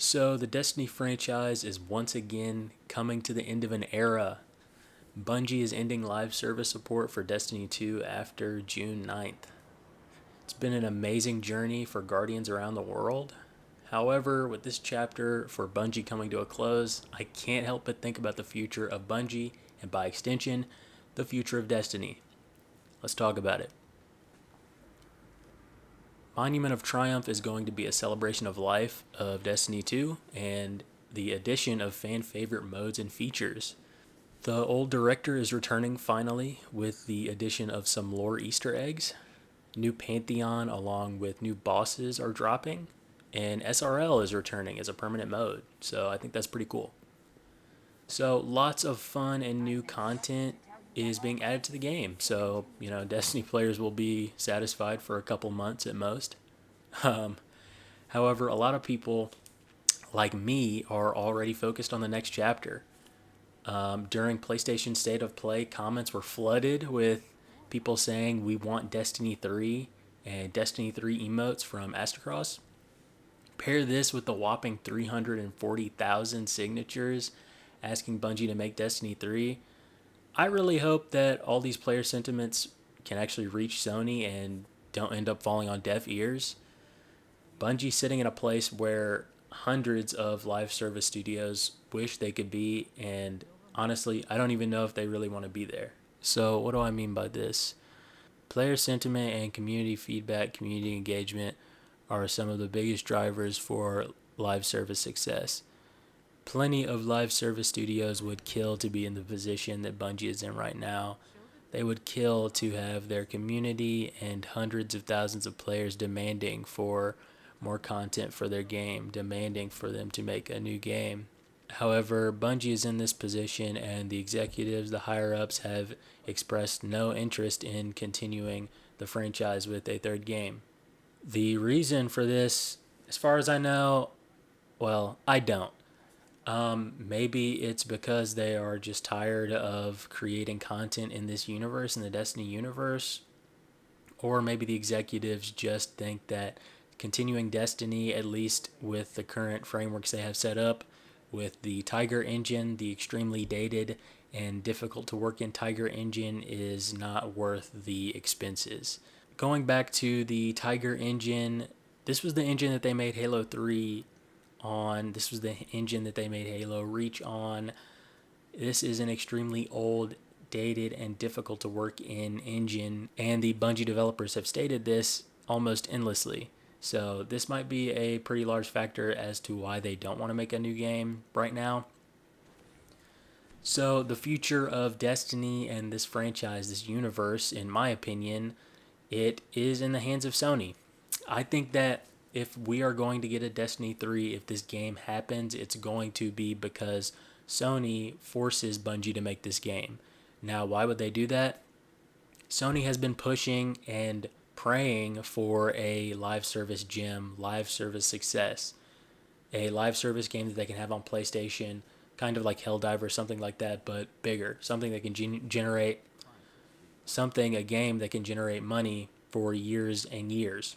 So, the Destiny franchise is once again coming to the end of an era. Bungie is ending live service support for Destiny 2 after June 9th. It's been an amazing journey for Guardians around the world. However, with this chapter for Bungie coming to a close, I can't help but think about the future of Bungie and, by extension, the future of Destiny. Let's talk about it. Monument of Triumph is going to be a celebration of life of Destiny 2 and the addition of fan favorite modes and features. The old director is returning finally with the addition of some lore Easter eggs. New Pantheon along with new bosses are dropping, and SRL is returning as a permanent mode, so I think that's pretty cool. So lots of fun and new content is being added to the game. So, Destiny players will be satisfied for a couple months at most. Um, However, a lot of people like me are already focused on the next chapter. During PlayStation State of Play, comments were flooded with people saying we want Destiny 3 and Destiny 3 emotes from Astacross. Pair this with the whopping 340,000 signatures asking Bungie to make Destiny 3. I really hope that all these player sentiments can actually reach Sony and don't end up falling on deaf ears. Bungie's sitting in a place where hundreds of live service studios wish they could be, and honestly, I don't even know if they really want to be there. So, what do I mean by this? Player sentiment and community feedback, community engagement are some of the biggest drivers for live service success. Plenty of live service studios would kill to be in the position that Bungie is in right now. They would kill to have their community and hundreds of thousands of players demanding for more content for their game, demanding for them to make a new game. However, Bungie is in this position, and the executives, the higher ups, have expressed no interest in continuing the franchise with a third game. The reason for this, as far as I know, well, I don't. Maybe it's because they are just tired of creating content in this universe, in the Destiny universe, or maybe the executives just think that continuing Destiny, at least with the current frameworks they have set up, with the Tiger engine, the extremely dated and difficult to work in Tiger engine, is not worth the expenses. Going back to the Tiger engine, this was the engine that they made Halo 3 on. This was the engine that they made Halo Reach on. This is an extremely old, dated, and difficult to work in engine, and the Bungie developers have stated this almost endlessly. So this might be a pretty large factor as to why they don't want to make a new game right now. So the future of Destiny and this franchise, this universe, in my opinion, it is in the hands of Sony. I think that if we are going to get a Destiny 3, if this game happens, it's going to be because Sony forces Bungie to make this game. Now, why would they do that? Sony has been pushing and praying for a live service gem, live service success, a live service game that they can have on PlayStation, kind of like Helldiver or something like that, but bigger. Something that can generate a game that can generate money for years and years.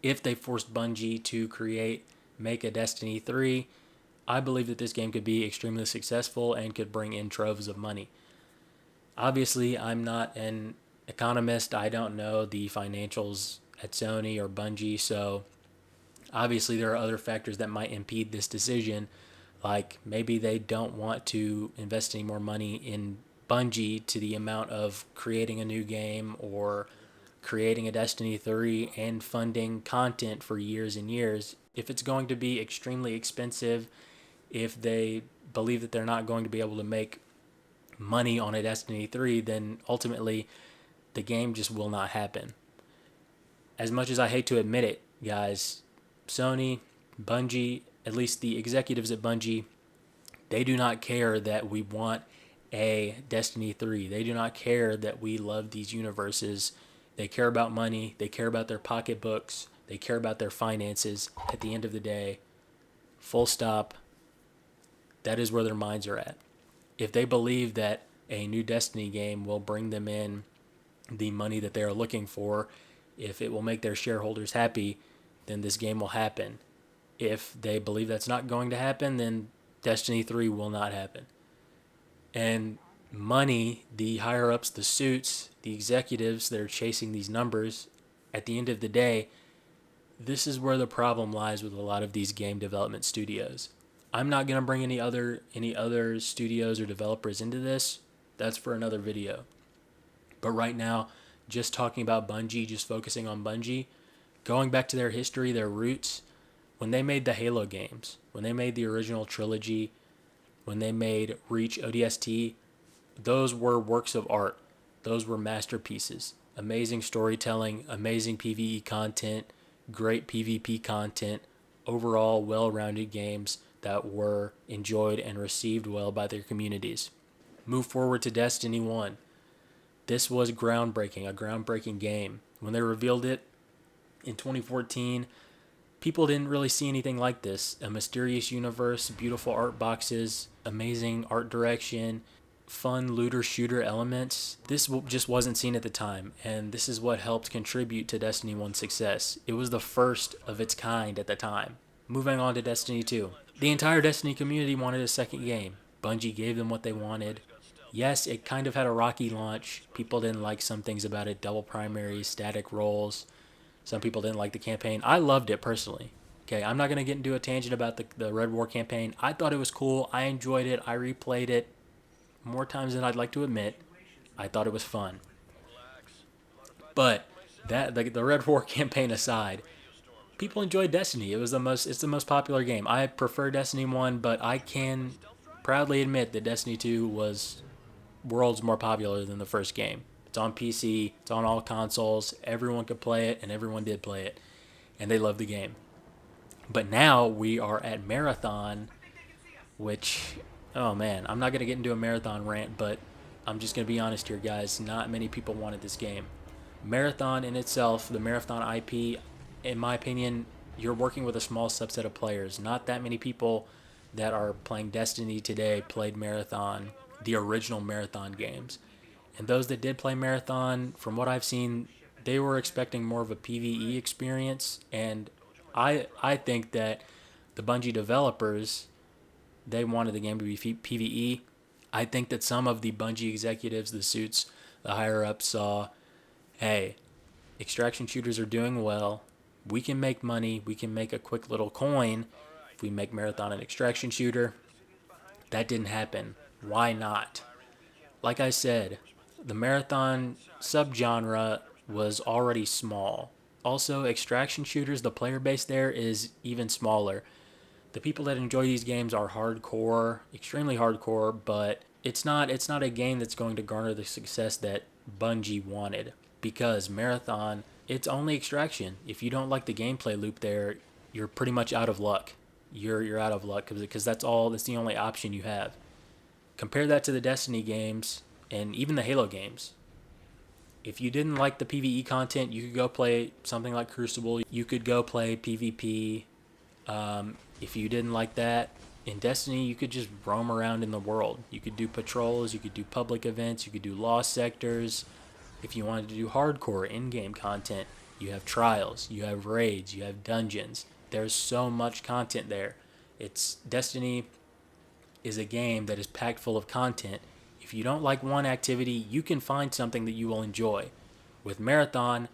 If they forced Bungie to make a Destiny 3, I believe that this game could be extremely successful and could bring in troves of money. Obviously, I'm not an economist. I don't know the financials at Sony or Bungie, so obviously there are other factors that might impede this decision, like maybe they don't want to invest any more money in Bungie to the amount of creating a new game or creating a Destiny 3 and funding content for years and years. If it's going to be extremely expensive, if they believe that they're not going to be able to make money on a Destiny 3, then ultimately the game just will not happen. As much as I hate to admit it, guys, Sony, Bungie, at least the executives at Bungie, they do not care that we want a Destiny 3. They do not care that we love these universes. They care about money. They care about their pocketbooks. They care about their finances. At the end of the day, full stop, that is where their minds are at. If they believe that a new Destiny game will bring them in the money that they are looking for, if it will make their shareholders happy, then this game will happen. If they believe that's not going to happen, then Destiny 3 will not happen. And money, the higher ups, the suits, the executives that are chasing these numbers, at the end of the day, this is where the problem lies with a lot of these game development studios. I'm not going to bring any other studios or developers into this. That's for another video. But right now, just talking about Bungie, just focusing on Bungie, going back to their history, their roots, when they made the Halo games, when they made the original trilogy, when they made Reach ODST, those were works of art. Those were masterpieces. Amazing storytelling, amazing PvE content, great PvP content, overall well-rounded games that were enjoyed and received well by their communities. Move forward to Destiny 1. This was groundbreaking, a groundbreaking game. When they revealed it in 2014, people didn't really see anything like this. A mysterious universe, beautiful art boxes, amazing art direction, fun looter shooter elements. This just wasn't seen at the time, and this is what helped contribute to Destiny 1's success. It was the first of its kind at the time. Moving on to Destiny 2. The entire Destiny community wanted a second game. Bungie gave them what they wanted. Yes, it kind of had a rocky launch. People didn't like some things about it, double primaries, static roles. Some people didn't like the campaign. I loved it personally. Okay, I'm not going to get into a tangent about the Red War campaign. I thought it was cool. I enjoyed it. I replayed it more times than I'd like to admit. I thought it was fun. But the Red War campaign aside, people enjoyed Destiny. It's the most popular game. I prefer Destiny 1, but I can proudly admit that Destiny 2 was worlds more popular than the first game. It's on PC, it's on all consoles, everyone could play it, and everyone did play it, and they loved the game. But now we are at Marathon, which, oh man, I'm not going to get into a Marathon rant, but I'm just going to be honest here, guys. Not many people wanted this game. Marathon in itself, the Marathon IP, in my opinion, you're working with a small subset of players. Not that many people that are playing Destiny today played Marathon, the original Marathon games. And those that did play Marathon, from what I've seen, they were expecting more of a PvE experience. And I think that the Bungie developers, they wanted the game to be PvE. I think that some of the Bungie executives, the suits, the higher ups saw, hey, extraction shooters are doing well. We can make money. We can make a quick little coin if we make Marathon an extraction shooter. That didn't happen. Why not? Like I said, the Marathon subgenre was already small. Also, extraction shooters, the player base there is even smaller. The people that enjoy these games are hardcore, extremely hardcore, but it's not a game that's going to garner the success that Bungie wanted, because Marathon, it's only extraction. If you don't like the gameplay loop there, you're pretty much out of luck. You're out of luck because that's the only option you have. Compare that to the Destiny games and even the Halo games. If you didn't like the PvE content, you could go play something like Crucible. You could go play PvP. If you didn't like that, in Destiny, you could just roam around in the world. You could do patrols, you could do public events, you could do lost sectors. If you wanted to do hardcore in-game content, you have trials, you have raids, you have dungeons. There's so much content there. Destiny is a game that is packed full of content. If you don't like one activity, you can find something that you will enjoy. With Marathon,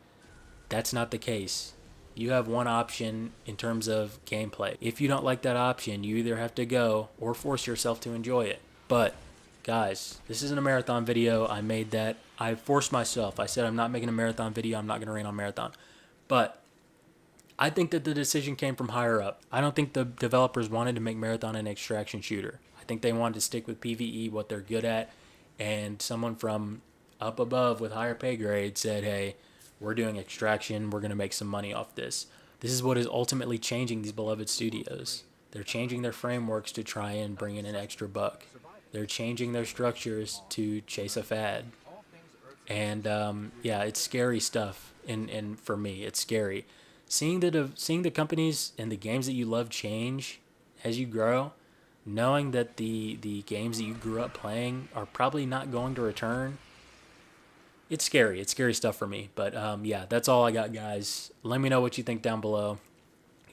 that's not the case. You have one option in terms of gameplay. If you don't like that option, you either have to go or force yourself to enjoy it. But, guys, this isn't a Marathon video. I made that. I forced myself. I said I'm not making a Marathon video. I'm not going to rain on Marathon. But I think that the decision came from higher up. I don't think the developers wanted to make Marathon an extraction shooter. I think they wanted to stick with PvE, what they're good at. And someone from up above with higher pay grade said, hey, we're doing extraction. We're going to make some money off this. This is what is ultimately changing these beloved studios. They're changing their frameworks to try and bring in an extra buck. They're changing their structures to chase a fad. And yeah, it's scary stuff. And for me, it's scary. Seeing the companies and the games that you love change as you grow, knowing that the games that you grew up playing are probably not going to return, it's scary. It's scary stuff for me. But yeah, that's all I got, guys. Let me know what you think down below.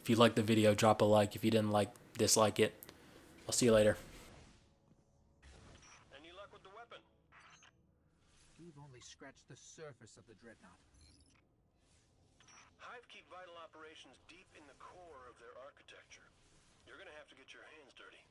If you liked the video, drop a like. If you didn't like, dislike it. I'll see you later. Any luck with the weapon? We've only scratched the surface of the Dreadnought. Hive keep vital operations deep in the core of their architecture. You're gonna have to get your hands dirty.